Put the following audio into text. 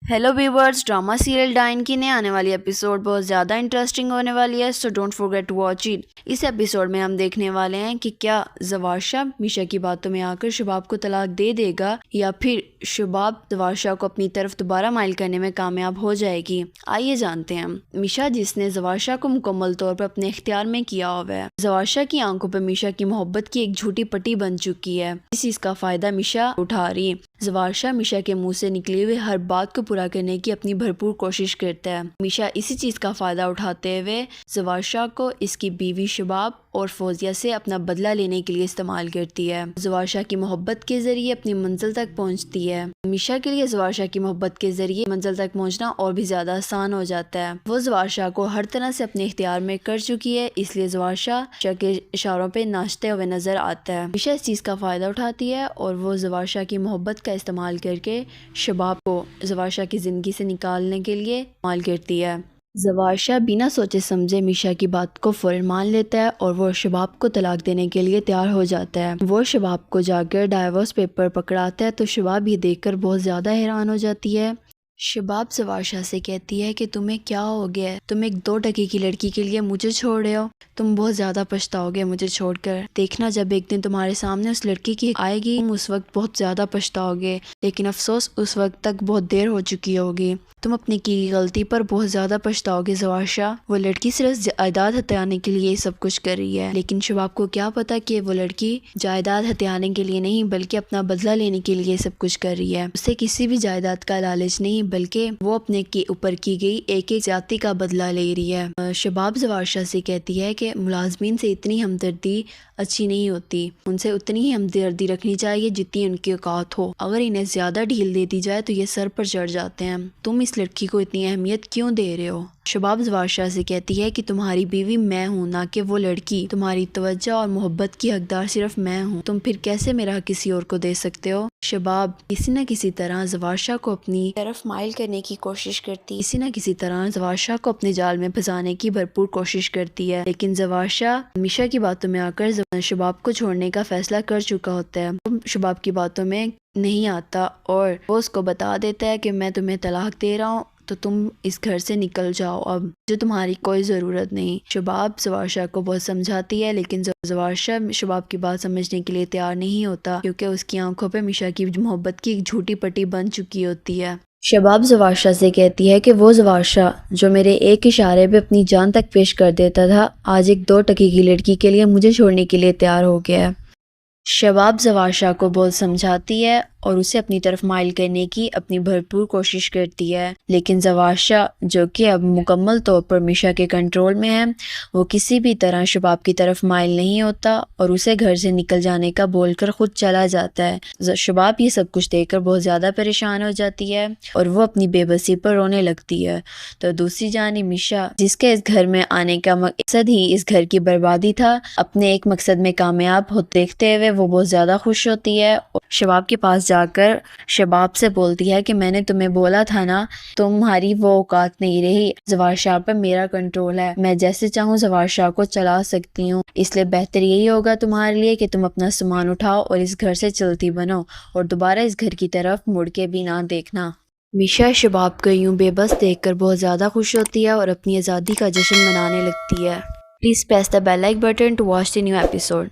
Hello viewers, drama serial Daayan की नए आने वाली एपिसोड बहुत ज़्यादा इंटरेस्टिंग होने वाली है, so don't forget to watch it. इस एपिसोड में हम देखने वाले हैं कि क्या ज़वारशा मीशा की बातों में आकर शबाब को तलाक दे देगा या फिर शबाब ज़वारशा को अपनी तरफ दोबारा माइल करने में कामयाब हो जाएगी। आइए जानते हैं। मीशा जिसने ज़वारशा को मुकम्मल तौर पर अपने इख्तियार में किया हुआ है। ज़वारशा की आंखों पर मीशा की मोहब्बत की एक झूठी पट्टी बन चुकी है। इस चीज़ का फ़ायदा मीशा उठा रही है। ज़वारशा मीशा के मुंह से निकली हुई हर बात को पूरा करने की अपनी भरपूर कोशिश करता है। मीशा इसी चीज़ का फ़ायदा उठाते हुए ज़वारशा को इसकी बीवी शबाब और फौजिया से अपना बदला लेने के लिए इस्तेमाल करती है। ज़वारशा की मोहब्बत के ज़रिए अपनी मंजिल तक पहुंचती है। मीशा के लिए ज़वारशा की मोहब्बत के ज़रिए मंजिल तक पहुंचना और भी ज़्यादा आसान हो जाता है। वो ज़वारशा को हर तरह से अपने इख्तियार में कर चुकी है, इसलिए ज़वारशा के इशारों पे नाचते हुए नजर आता है। मीशा इस चीज़ का फ़ायदा उठाती है और वो ज़वारशा की मोहब्बत का इस्तेमाल करके शबाब को ज़वारशा की ज़िंदगी से निकालने के लिए इस्तेमाल करती है। ज़वारशा बिना सोचे समझे मीशा की बात को फ़ौरन मान लेता है और वो शबाब को तलाक देने के लिए तैयार हो जाता है। वो शबाब को जाकर डाइवोर्स पेपर पकड़ाता है तो शबाब ये देखकर बहुत ज़्यादा हैरान हो जाती है। शबाब ज़वारशा से कहती है कि तुम्हें क्या हो गया है, तुम एक 2 टके की लड़की के लिए मुझे छोड़ रहे हो, तुम बहुत ज़्यादा पछताओगे मुझे छोड़कर। देखना जब एक दिन तुम्हारे सामने उस लड़की की आएगी, तुम उस वक्त बहुत ज़्यादा पछताओगे, लेकिन अफसोस उस वक्त तक बहुत देर हो चुकी होगी। तुम अपनी की गलती पर बहुत ज़्यादा पछताओगे ज़वारशा। वो लड़की सिर्फ जायदाद हथियाने के लिए सब कुछ कर रही है, लेकिन शबाब को क्या पता कि वो लड़की जायदाद हथियाने के लिए नहीं बल्कि अपना बदला लेने के लिए सब कुछ कर रही है। उसे किसी भी जायदाद का लालच नहीं बल्कि वो अपने के ऊपर की गई एक एक ज्यादती का बदला ले रही है। शबाब ज़वारशा से कहती है कि मुलाजमीन से इतनी हमदर्दी अच्छी नहीं होती, उनसे उतनी ही हमदर्दी रखनी चाहिए जितनी उनकी औकात हो। अगर इन्हें ज्यादा ढील दे दी जाए तो ये सर पर चढ़ जाते हैं। तुम इस लड़की को इतनी अहमियत क्यों दे रहे हो? शबाब ज़वारशा से कहती है कि तुम्हारी बीवी मैं हूँ, ना कि वो लड़की। तुम्हारी तवज्जो और मोहब्बत की हकदार सिर्फ मैं हूँ, तुम फिर कैसे मेरा किसी और को दे सकते हो? शबाब किसी न किसी तरह ज़वारशा को अपनी तरफ माइल करने की कोशिश करती, किसी न किसी तरह ज़वारशा को अपने जाल में फंसाने की भरपूर कोशिश करती है, लेकिन ज़वारशा मीशा की बातों में आकर शबाब को छोड़ने का फैसला कर चुका होता है। वो शबाब की बातों में नहीं आता और वो उसको बता देता है कि मैं तुम्हें तलाक दे रहा हूँ तो तुम इस घर से निकल जाओ, अब जो तुम्हारी कोई ज़रूरत नहीं। शबाब ज़वारशा को बहुत समझाती है, लेकिन ज़वारशा शबाब की बात समझने के लिए तैयार नहीं होता, क्योंकि उसकी आंखों पे मीशा की मोहब्बत की एक झूठी पट्टी बन चुकी होती है। शबाब ज़वारशा से कहती है कि वो ज़वारशा जो मेरे एक इशारे पे अपनी जान तक पेश कर देता था, आज एक 2 टके की लड़की के लिए मुझे छोड़ने के लिए तैयार हो गया है। शबाब ज़वारशा को बहुत समझाती है और उसे अपनी तरफ माइल करने की अपनी भरपूर कोशिश करती है, लेकिन ज़वारशा जो कि अब मुकम्मल तौर पर मीशा के कंट्रोल में है, वो किसी भी तरह शबाब की तरफ माइल नहीं होता और उसे घर से निकल जाने का बोलकर खुद चला जाता है। शबाब ये सब कुछ देखकर बहुत ज़्यादा परेशान हो जाती है और वो अपनी बेबसी पर रोने लगती है। तो दूसरी जानिब मीशा, जिसके इस घर में आने का मकसद ही इस घर की बर्बादी था, अपने एक मकसद में कामयाब होते देखते हुए वो बहुत ज़्यादा खुश होती है और शबाब के पास जाकर शबाब से बोलती है कि मैंने तुम्हें बोला था ना, तुम्हारी वो औकात नहीं रही, ज़वारशा पर मेरा कंट्रोल है, मैं जैसे चाहूँ ज़वारशा को चला सकती हूँ, इसलिए बेहतर यही होगा तुम्हारे लिए कि तुम अपना सामान उठाओ और इस घर से चलती बनो और दोबारा इस घर की तरफ मुड़ के भी ना देखना। मीशा शबाब को यूं बेबस देखकर बहुत ज़्यादा खुश होती है और अपनी आज़ादी का जश्न मनाने लगती है। Please press the bell like button to watch the new episode.